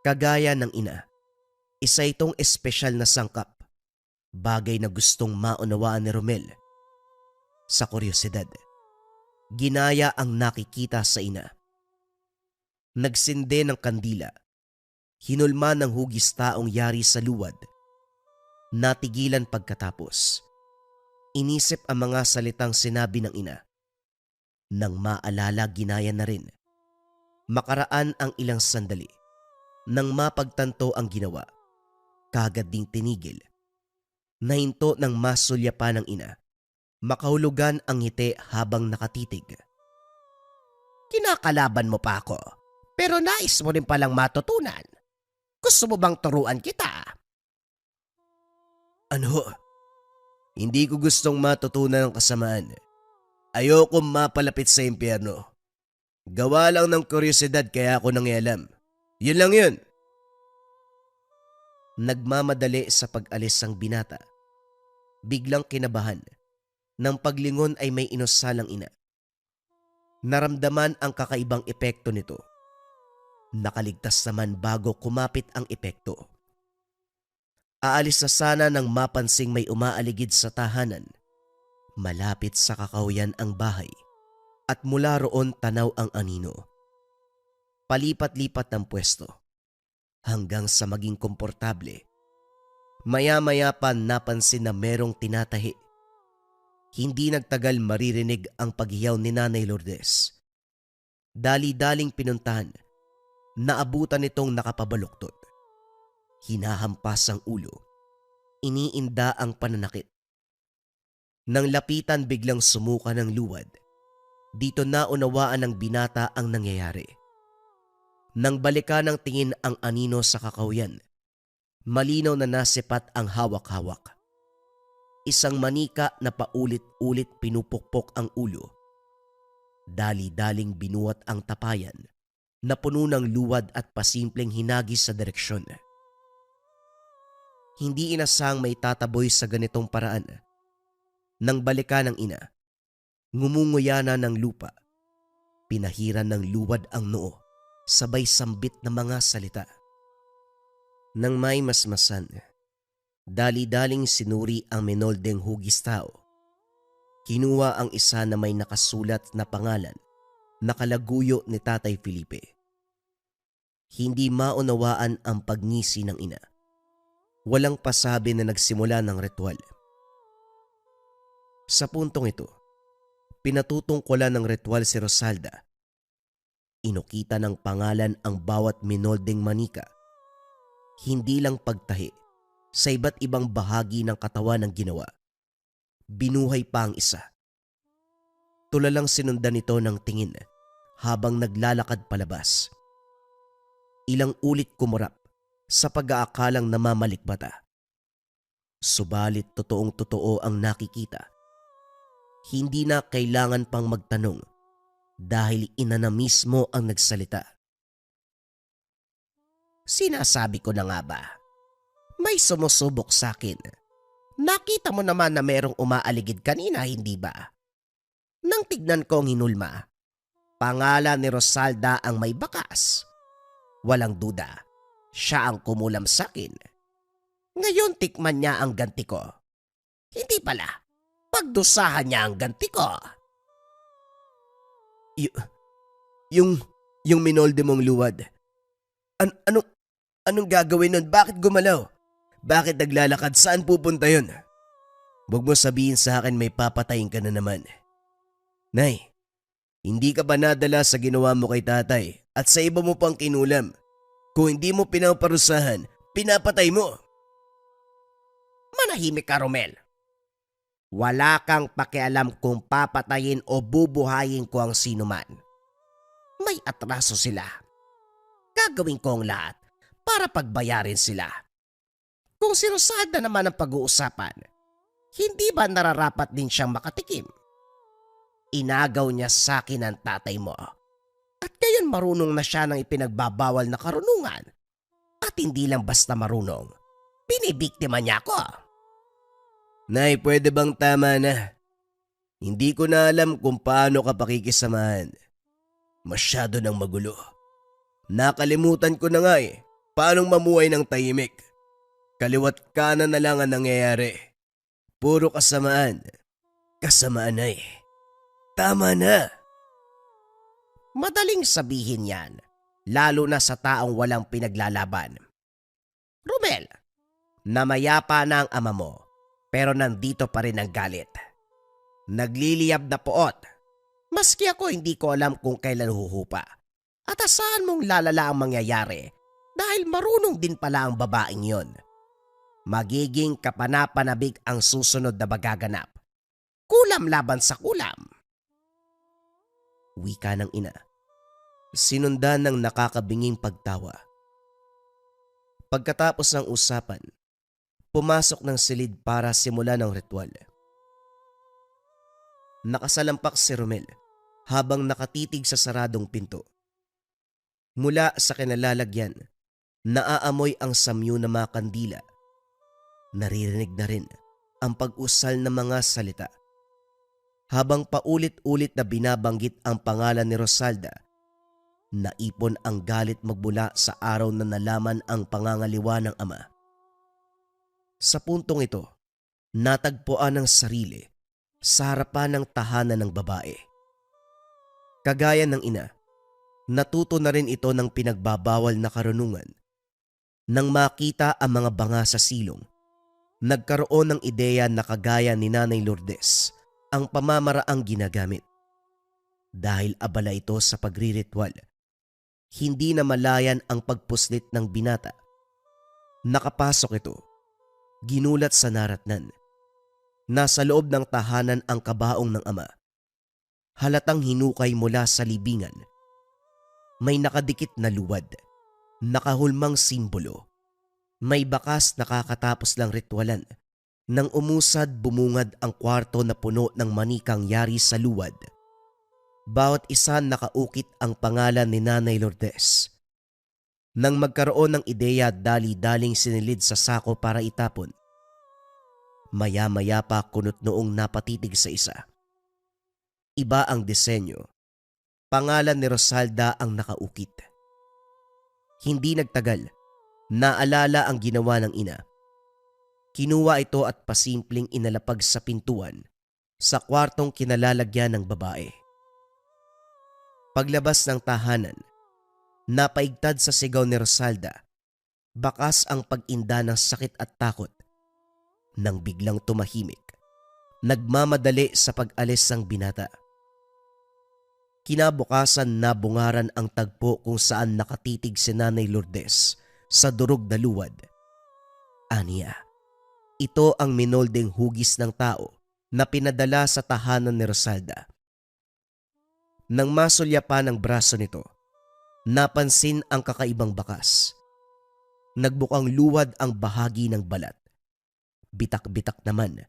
kagaya ng ina, isa itong espesyal na sangkap, bagay na gustong maunawaan ni Romel. Sa kuryosidad, ginaya ang nakikita sa ina. Nagsinde ng kandila, hinulma ng hugis taong yari sa luwad, natigilan pagkatapos. Inisip ang mga salitang sinabi ng ina. Nang maalala, ginaya na rin. Makaraan ang ilang sandali. Nang mapagtanto ang ginawa, kagad ding tinigil. Nahinto ng masulyapan ng ina. Makahulugan ang ngiti habang nakatitig. Kinakalaban mo pa ako, pero nais mo rin palang matutunan. Gusto mo bang turuan kita? Ano? Hindi ko gustong matutunan ang kasamaan. Ayoko mapalapit sa impyerno. Gawa lang ng kuryosidad kaya ako nangialam. Yun lang yun. Nagmamadali sa pag-alis ang binata. Biglang kinabahan. Nang paglingon ay may inusalang ina. Naramdaman ang kakaibang epekto nito. Nakaligtas naman bago kumapit ang epekto. Aalis na sana nang mapansing may umaaligid sa tahanan. Malapit sa kakahuyan ang bahay at mula roon tanaw ang anino. Palipat-lipat ng pwesto hanggang sa maging komportable. Maya-maya pa napansin na merong tinatahi. Hindi nagtagal maririnig ang paghiyaw ni Nanay Lourdes. Dali-daling pinuntahan, naabutan nitong nakapabaluktot. Hinahampas ang ulo, iniinda ang pananakit. Nang lapitan biglang sumuka ng luwad. Dito naunawaan ng binata ang nangyayari. Nang balikan ng tingin ang anino sa kakawyan, malinaw na nasipat ang hawak-hawak. Isang manika na paulit-ulit pinupukpok ang ulo. Dali-daling binuhat ang tapayan na puno ng luwad at pasimpleng hinagis sa direksyon. Hindi inasang may tataboy sa ganitong paraan. Nang balikan ng ina, ngumunguya na ng lupa. Pinahiran ng luwad ang noo, sabay sambit na mga salita. Nang may masmasan, dali-daling sinuri ang minoldeng hugis tao. Kinuha ang isa na may nakasulat na pangalan, nakalaguyo ni Tatay Felipe. Hindi maunawaan ang pagngisi ng ina. Walang pasabi na nagsimula ng ritual. Sa puntong ito, pinatutungkulan ng ritual si Rosalda. Inukita ng pangalan ang bawat minoldeng manika. Hindi lang pagtahi, sa iba't ibang bahagi ng katawan ng ginawa. Binuhay pa ang isa. Tulalang sinundan nito ng tingin habang naglalakad palabas. Ilang ulit kumurap sa pag-aakalang namamalikmata. Subalit totoong-totoo ang nakikita. Hindi na kailangan pang magtanong dahil ina na mismo ang nagsalita. Sinasabi ko na nga ba? May sumusubok sa akin. Nakita mo naman na merong umaaligid kanina, hindi ba? Nang tignan ko ang hinulma, pangalan ni Rosalda ang may bakas. Walang duda, siya ang kumulam sa akin. Ngayon tikman niya ang ganti ko. Hindi pala, pagdusahan niya ang ganti ko. Yung minolde mong luwad. Anong gagawin nun? Bakit gumalaw? Bakit naglalakad? Saan pupunta yun? Huwag mo sabihin sa akin may papatayin ka na naman. Nay, hindi ka ba nadala sa ginawa mo kay tatay at sa iba mo pang kinulam? Kung hindi mo pinaparusahan, pinapatay mo. Manahimik ka, Romel. Wala kang pakialam kung papatayin o bubuhayin ko ang sinuman. May atraso sila. Gagawin ko ang lahat para pagbayarin sila. Kung si Rosada naman ang pag-uusapan, hindi ba nararapat din siyang makatikim? Inagaw niya sa akin ang tatay mo. At ngayon marunong na siya ng ipinagbabawal na karunungan. At hindi lang basta marunong, binibiktima niya ako. Nay, pwede bang tama na? Hindi ko na alam kung paano ka pakikisamahan. Masyado nang magulo. Nakalimutan ko na nga paanong mamuhay ng tahimik. Kaliwat kanan na lang ang nangyayari. Puro kasamaan. Kasamaan na Tama na. Madaling sabihin yan, lalo na sa taong walang pinaglalaban. Romel, namayapa na ang ama mo, pero nandito pa rin ang galit. Nagliliyab na poot. Maski ako hindi ko alam kung kailan huhupa. At asahan mong lalala ang mangyayari dahil marunong din pala ang babaeng yon. Magiging kapanapanabig ang susunod na magaganap. Kulam laban sa kulam. Wika ng ina. Sinundan ng nakakabinging pagtawa. Pagkatapos ng usapan, pumasok ng silid para simulan ng ritual. Nakasalampak si Romel habang nakatitig sa saradong pinto. Mula sa kinalalagyan, naaamoy ang samyo na mga kandila. Naririnig na rin ang pag-usal ng mga salita. Habang paulit-ulit na binabanggit ang pangalan ni Rosalda, naipon ang galit magmula sa araw na nalaman ang pangangaliwa ng ama. Sa puntong ito, natagpuan ang sarili sa harapan ng tahanan ng babae. Kagaya ng ina, natuto na rin ito ng pinagbabawal na karunungan. Nang makita ang mga banga sa silong, Nagkaroon ng ideya na kagaya ni Nanay Lourdes ang pamamaraang ginagamit. Dahil abala ito sa pagriritual, hindi na malayan ang pagpuslit ng binata. Nakapasok ito, ginulat sa naratnan. Nasa loob ng tahanan ang kabaong ng ama. Halatang hinukay mula sa libingan. May nakadikit na luwad, nakahulmang simbolo. May bakas nakakatapos lang ritualan. Nang umusad bumungad ang kwarto na puno ng manikang yari sa luwad. Bawat isa nakaukit ang pangalan ni Nanay Lourdes. Nang magkaroon ng ideya, dali-daling sinilid sa sako para itapon. Maya-maya pa kunot noong napatitig sa isa. Iba ang disenyo. Pangalan ni Rosalda ang nakaukit. Hindi nagtagal, naalala ang ginawa ng ina. Kinuha ito at pasimpleng inalapag sa pintuan sa kwartong kinalalagyan ng babae. Paglabas ng tahanan, napaigtad sa sigaw ni Rosalda, bakas ang pag-inda ng sakit at takot. Nang biglang tumahimik, nagmamadali sa pag-alis ng binata. Kinabukasan nabungaran ang tagpo kung saan nakatitig si Nanay Lourdes sa durog na luwad. Aniya, ito ang minoldeng hugis ng tao na pinadala sa tahanan ni Rosalda. Nang masulyapan ang braso nito, napansin ang kakaibang bakas. Nagbukang luwad ang bahagi ng balat. Bitak-bitak naman,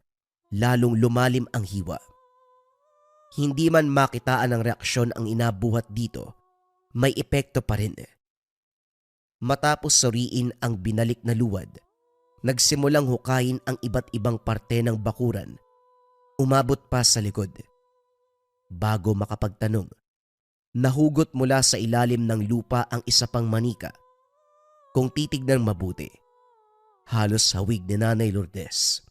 lalong lumalim ang hiwa. Hindi man makitaan ang reaksyon ang inabuhat dito, may epekto pa rin. Matapos suriin ang binalik na luwad, nagsimulang hukayin ang iba't ibang parte ng bakuran, umabot pa sa likod. Bago makapagtanong, nahugot mula sa ilalim ng lupa ang isa pang manika. Kung titignan mabuti, halos hawig ni Nanay Lourdes.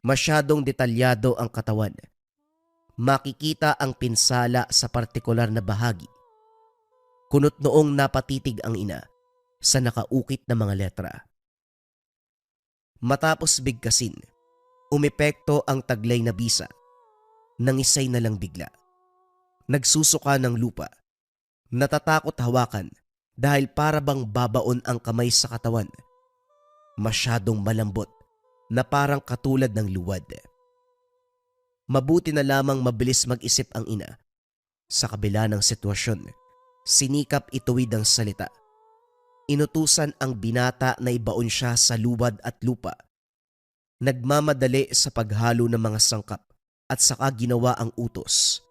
Masyadong detalyado ang katawan. Makikita ang pinsala sa partikular na bahagi. Kunot noong napatitig ang ina sa nakaukit na mga letra. Matapos bigkasin, umepekto ang taglay na bisa. Nangisay na lang bigla. Nagsusuka ng lupa. Natatakot hawakan dahil para bang babaon ang kamay sa katawan. Masyadong malambot na parang katulad ng luwad. Mabuti na lamang mabilis mag-isip ang ina. Sa kabila ng sitwasyon, sinikap ituwid ang salita. Inutusan ang binata na ibaon siya sa luwad at lupa. Nagmamadali sa paghalo ng mga sangkap at saka ginawa ang utos.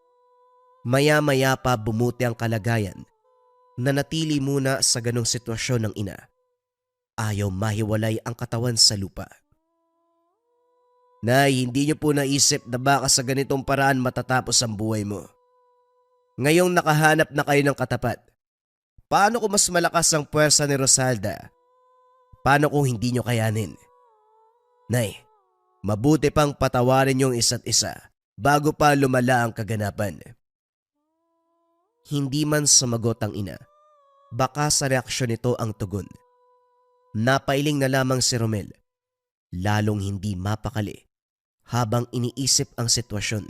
Maya-maya pa bumuti ang kalagayan. Nanatili muna sa ganong sitwasyon ng ina. Ayaw mahiwalay ang katawan sa lupa. Nay, hindi niyo po naisip na baka sa ganitong paraan matatapos ang buhay mo. Ngayong nakahanap na kayo ng katapat, paano kung mas malakas ang puwersa ni Rosalda? Paano kung hindi niyo kayanin? Nay, mabuti pang patawarin niyong isa't isa bago pa lumala ang kaganapan. Hindi man sumagot ang ina, baka sa reaksyon nito ang tugon. Napailing na lamang si Romel, lalong hindi mapakali habang iniisip ang sitwasyon.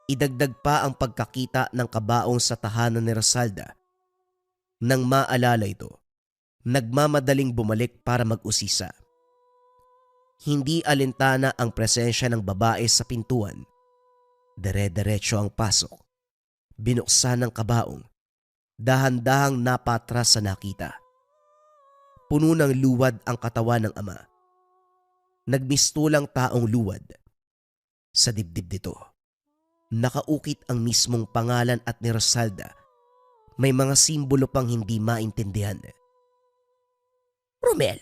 Idagdag pa ang pagkakita ng kabaong sa tahanan ni Rosalda. Nang maalala ito, nagmamadaling bumalik para mag-usisa. Hindi alintana ang presensya ng babae sa pintuan. Dire-diretso ang pasok. Binuksan ng kabaong. Dahan-dahang napatras sa nakita. Puno ng luwad ang katawan ng ama. Nagmistulang taong luwad. Sa dibdib nito, nakaukit ang mismong pangalan at ni Rosalda. May mga simbolo pang hindi maintindihan. Romel,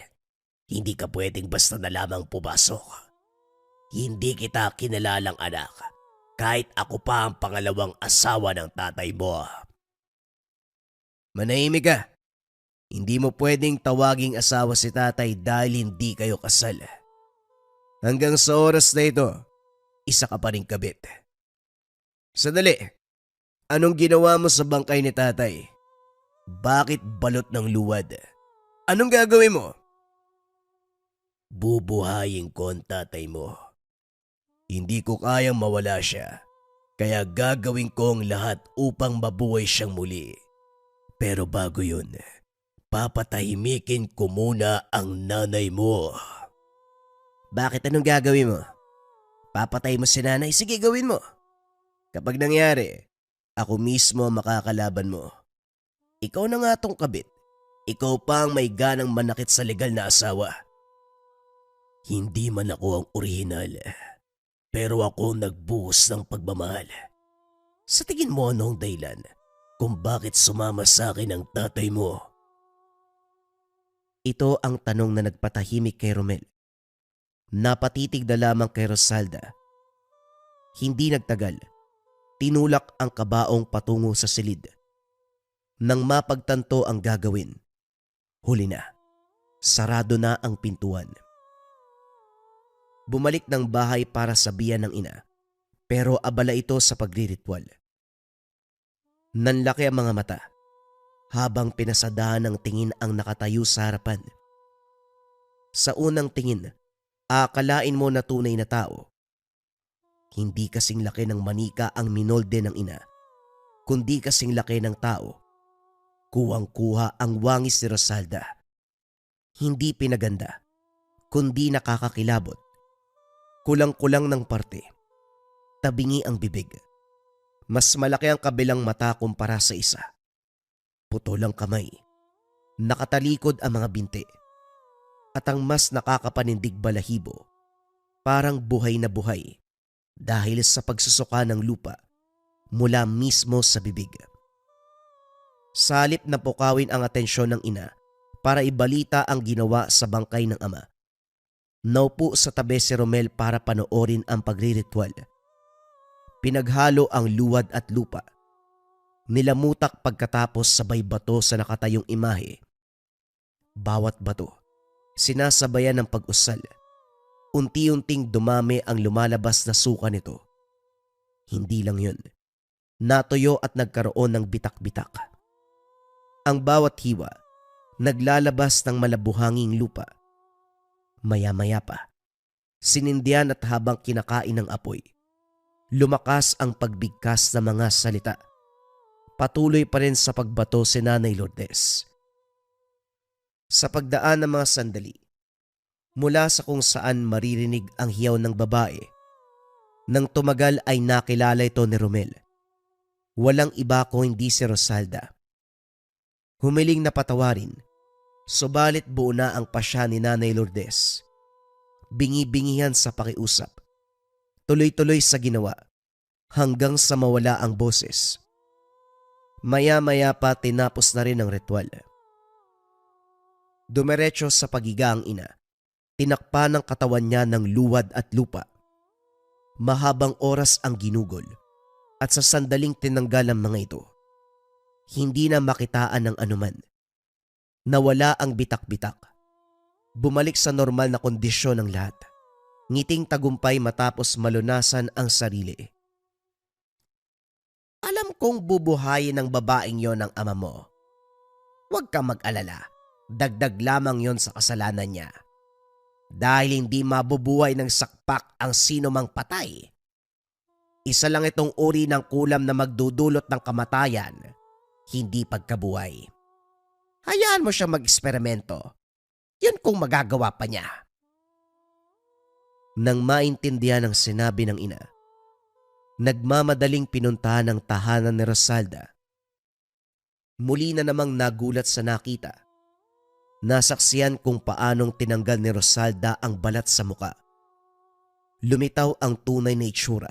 hindi ka pwedeng basta na lamang pumasok. Hindi kita kinalalang anak, kahit ako pa ang pangalawang asawa ng tatay mo. Manahimik ka. Hindi mo pwedeng tawaging asawa si tatay dahil hindi kayo kasal. Hanggang sa oras na ito, isa ka pa rin kabit. Sandali, anong ginawa mo sa bangkay ni tatay? Bakit balot ng luwad? Anong gagawin mo? Bubuhayin ko ang tatay mo. Hindi ko kayang mawala siya, kaya gagawin ko ang lahat upang mabuhay siyang muli. Pero bago yun, papatahimikin ko muna ang nanay mo. Bakit anong gagawin mo? Papatay mo si nanay? Sige, gawin mo. Kapag nangyari, ako mismo makakalaban mo. Ikaw na nga tong kabit. Ikaw pa ang may ganang manakit sa legal na asawa. Hindi man ako ang orihinal, pero ako nagbuhos ng pagmamahal. Sa tingin mo ano ang dahilan kung bakit sumama sa akin ang tatay mo? Ito ang tanong na nagpatahimik kay Romel. Napatitig na lamang kay Rosalda. Hindi nagtagal, tinulak ang kabaong patungo sa silid. Nang mapagtanto ang gagawin, huli na, sarado na ang pintuan. Bumalik ng bahay para sabihan ng ina, pero abala ito sa pagriritual. Nanlaki ang mga mata habang pinasadahan ng tingin ang nakatayo sa harapan. Sa unang tingin, aakalain mo na tunay na tao. Hindi kasing laki ng manika ang minolde ng ina, kundi kasing laki ng tao. Kuwang-kuha ang wangis ni Rosalda. Hindi pinaganda, kundi nakakakilabot. Kulang-kulang ng parte. Tabingi ang bibig. Mas malaki ang kabilang mata kumpara sa isa. Putol ang kamay. Nakatalikod ang mga binti. At ang mas nakakapanindig balahibo, parang buhay na buhay dahil sa pagsusuka ng lupa mula mismo sa bibig. Salip na pukawin ang atensyon ng ina para ibalita ang ginawa sa bangkay ng ama. Naupo sa tabi si Romel para panoorin ang pagriritual. Pinaghalo ang luwad at lupa. Nilamutak pagkatapos sabay bato sa nakatayong imahe. Bawat bato, sinasabayan ng pag-usal. Unti-unting dumami ang lumalabas na suka nito. Hindi lang yun. Natuyo at nagkaroon ng bitak-bitak. Ang bawat hiwa, naglalabas ng malabuhanging lupa. Maya-maya pa, sinindihan at habang kinakain ng apoy, lumakas ang pagbigkas ng mga salita. Patuloy pa rin sa pagbato si Nanay Lourdes. Sa pagdaan ng mga sandali, mula sa kung saan maririnig ang hiyaw ng babae, nang tumagal ay nakilala ito ni Romel. Walang iba ko hindi si Rosalda. Humiling na patawarin, subalit buo na ang pasya ni Nanay Lourdes. Bingi-bingihan sa pakiusap. Tuloy-tuloy sa ginawa hanggang sa mawala ang boses. Maya-maya pa tinapos na rin ang ritual. Dumiretso sa pagiga ang ina. Tinakpa ng katawan niya ng luwad at lupa. Mahabang oras ang ginugol at sa sandaling tinanggal ang mga ito, hindi na makitaan ng anuman. Nawala ang bitak-bitak. Bumalik sa normal na kondisyon ng lahat. Ngiting tagumpay matapos malunasan ang sarili. Alam kong bubuhayin ng babaeng yon ang ama mo. Huwag kang mag-alala. Dagdag lamang yon sa kasalanan niya. Dahil hindi mabubuhay ng sakpak ang sino mang patay. Isa lang itong uri ng kulam na magdudulot ng kamatayan, hindi pagkabuhay. Hayaan mo siya mag-eksperimento. Yun kung magagawa pa niya. Nang maintindihan ang sinabi ng ina, nagmamadaling pinuntahan ang tahanan ni Rosalda. Muli na namang nagulat sa nakita. Nasaksiyan kung paanong tinanggal ni Rosalda ang balat sa muka. Lumitaw ang tunay na itsura.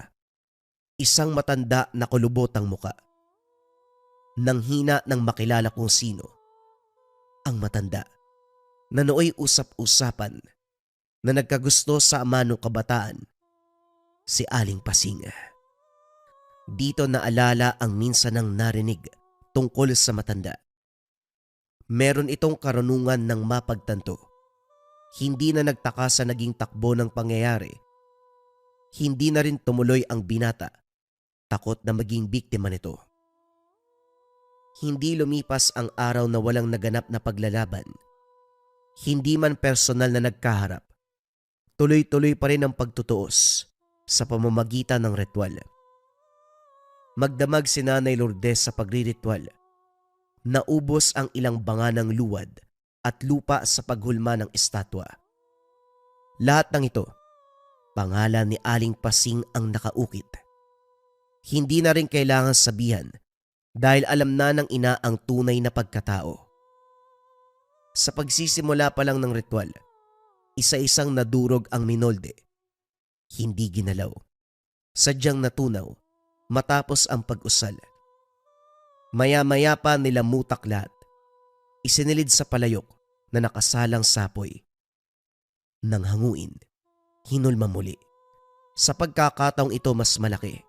Isang matanda na kulubot ang muka. Nang hina nang makilala kung sino. Ang matanda na nooy usap-usapan na nagkagusto sa ama ng kabataan, si Aling Pasing. Dito naalala ang minsan nang narinig tungkol sa matanda. Meron itong karunungan ng mapagtanto. Hindi na nagtaka sa naging takbo ng pangyayari. Hindi na rin tumuloy ang binata, takot na maging biktima nito. Hindi lumipas ang araw na walang naganap na paglalaban. Hindi man personal na nagkaharap, tuloy-tuloy pa rin ang pagtutuos sa pamamagitan ng ritual. Magdamag si Nanay Lourdes sa pagriritual. Naubos ang ilang banga ng luwad at lupa sa paghulma ng estatwa. Lahat ng ito, pangalan ni Aling Pasing ang nakaukit. Hindi na rin kailangan sabihan dahil alam na ng ina ang tunay na pagkatao. Sa pagsisimula pa lang ng ritual, isa-isang nadurog ang minolde. Hindi ginalaw. Sadyang natunaw matapos ang pag-usal. Maya-maya pa nilamutak lahat. Isinilid sa palayok na nakasalang sapoy. Nang hanguin, hinulma muli. Sa pagkakataong ito mas malaki,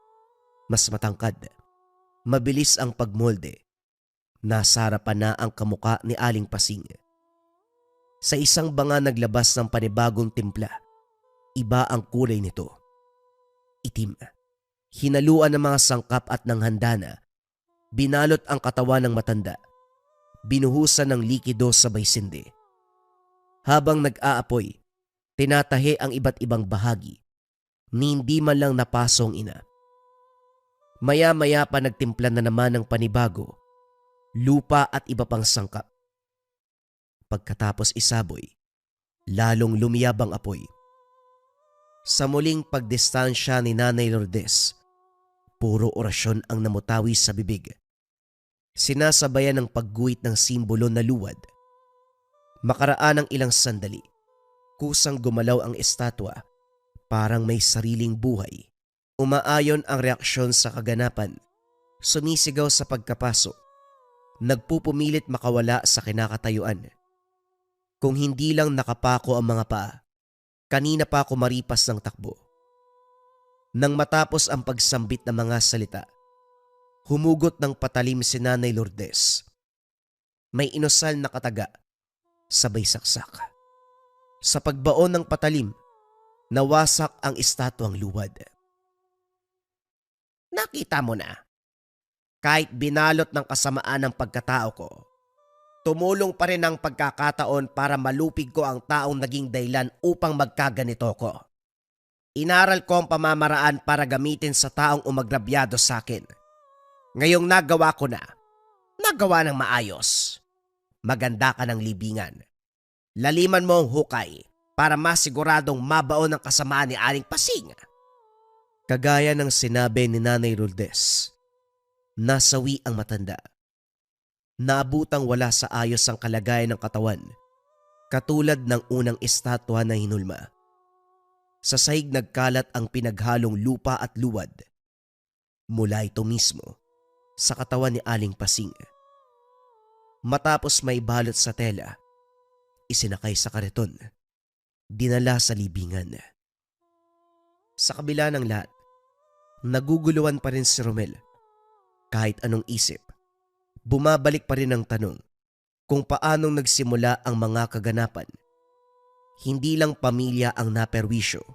mas matangkad, mabilis ang pagmolde. Nasa harapan na ang kamuka ni Aling Pasing. Sa isang banga naglabas ng panibagong timpla. Iba ang kulay nito. Itim. Hinaluan ng mga sangkap at ng handana. Binalot ang katawan ng matanda. Binuhusan ng likido sabay sindi. Habang nag-aapoy, tinatahi ang iba't ibang bahagi. Ni hindi man lang napasong ina. Maya-maya pa nagtimpla na naman ng panibago, lupa at iba pang sangkap. Pagkatapos isaboy, lalong lumiyab ang apoy. Sa muling pagdistansya ni Nanay Lourdes, puro orasyon ang namutawi sa bibig. Sinasabayan ng pagguhit ng simbolo na luwad. Makaraan ng ilang sandali, kusang gumalaw ang estatwa, parang may sariling buhay. Umaayon ang reaksyon sa kaganapan, sumisigaw sa pagkapasok, nagpupumilit makawala sa kinakatayuan. Kung hindi lang nakapako ang mga paa, kanina pa ako maripas ng takbo. Nang matapos ang pagsambit ng mga salita, humugot ng patalim si Nanay Lourdes. May inusal na kataga, sabay saksak. Sa pagbaon ng patalim, nawasak ang estatwang luwad. Nakita mo na, kahit binalot ng kasamaan ng pagkatao ko, tumulong pa rin ang pagkakataon para malupig ko ang taong naging dahilan upang magkaganito ko. Inaral ko ang pamamaraan para gamitin sa taong umagrabyado sa akin. Ngayong nagawa ko na, nagawa ng maayos. Maganda ka ng libingan. Laliman mo ang hukay para masiguradong mabaon ang kasamaan ni Aling Pasing. Kagaya ng sinabi ni Nanay Lourdes, nasawi ang matanda. Naabutang wala sa ayos ang kalagayan ng katawan, katulad ng unang estatwa na hinulma. Sa sahig nagkalat ang pinaghalong lupa at luwad. Mula ito mismo sa katawan ni Aling Pasing. Matapos may balot sa tela, isinakay sa kariton, dinala sa libingan. Sa kabila ng lahat, naguguluhan pa rin si Romel. Kahit anong isip, bumabalik pa rin ang tanong kung paanong nagsimula ang mga kaganapan. Hindi lang pamilya ang naperwisyo,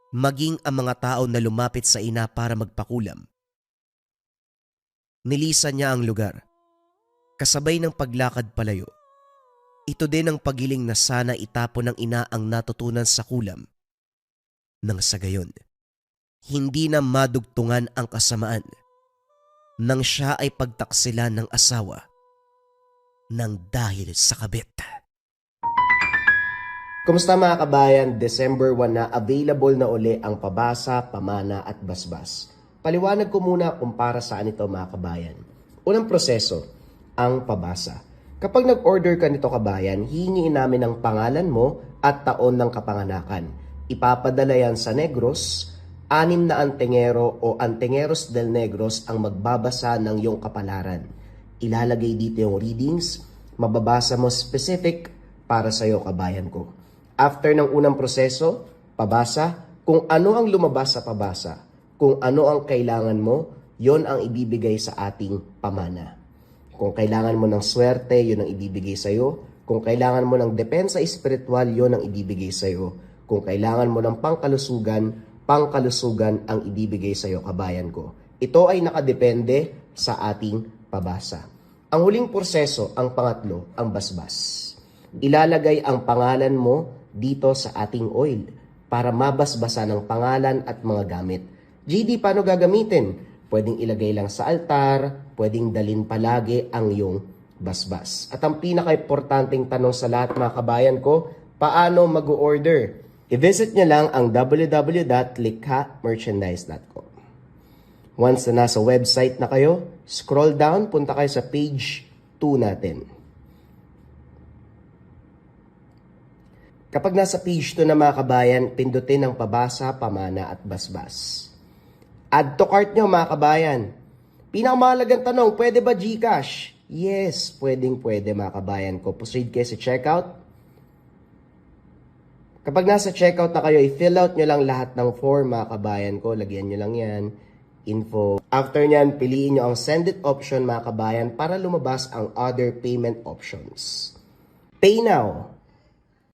maging ang mga tao na lumapit sa ina para magpakulam. Nilisan niya ang lugar, kasabay ng paglakad palayo. Ito din ang pagiling na sana itapon ng ina ang natutunan sa kulam. Nang sa gayon, hindi na madugtungan ang kasamaan nang siya ay pagtaksilan ng asawa nang dahil sa kabit. Kumusta mga kabayan? December 1 na, available na uli ang pabasa, pamana at basbas. Paliwanag ko muna kung para saan ito mga kabayan. Unang proseso, ang pabasa. Kapag nag-order ka nito kabayan, hihingiin namin ang pangalan mo at taon ng kapanganakan. Ipapadala yan sa Negros. 6 na antengero o antengeros del Negros ang magbabasa ng iyong kapalaran. Ilalagay dito yung readings, mababasa mo specific para sa iyo kabayan ko. After ng unang proseso, pabasa, kung ano ang lumabas sa pabasa, kung ano ang kailangan mo, yon ang ibibigay sa ating pamana. Kung kailangan mo ng swerte, yon ang ibibigay sa iyo. Kung kailangan mo ng depensa espiritual, yon ang ibibigay sa iyo. Kung kailangan mo ng pangkalusugan ang ibibigay sa iyo, kabayan ko. Ito ay nakadepende sa ating pabasa. Ang huling proseso, ang pangatlo, ang basbas. Ilalagay ang pangalan mo dito sa ating oil. para mabasbasa ng pangalan at mga gamit. GD, paano gagamitin? Pwedeng ilagay lang sa altar, pwedeng dalin palagi ang iyong basbas. At ang pinaka-importanting tanong sa lahat mga kabayan ko, paano mag-order? I-visit nyo lang ang www.likhamerchandise.com. Once na nasa website na kayo, scroll down, punta kayo sa page 2 natin. Kapag nasa page 2 na mga kabayan, pindutin ang pabasa, pamana at basbas. Add to cart nyo mga kabayan. Pinakamahalagang tanong, pwede ba GCash? Yes, pwede mga kabayan ko. Proceed kayo sa checkout. Kapag nasa checkout na kayo, i-fill out nyo lang lahat ng form mga kabayan ko. Lagyan nyo lang yan. Info. After nyan, piliin nyo ang send it option mga kabayan para lumabas ang other payment options. Pay now.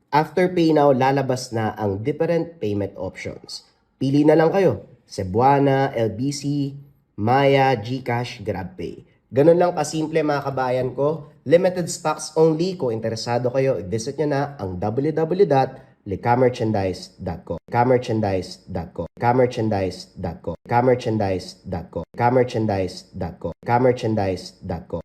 After pay now, lalabas na ang different payment options. Pili na lang kayo. Cebuana, LBC, Maya, GCash, GrabPay. Ganun lang kasimple mga kabayan ko. Limited stocks only. Kung interesado kayo, visit nyo na ang www.likhamerchandise.com. Kamerchandise.com. Kamerchandise.com. Kamerchandise.com. Kamerchandise.com. Kamerchandise.com.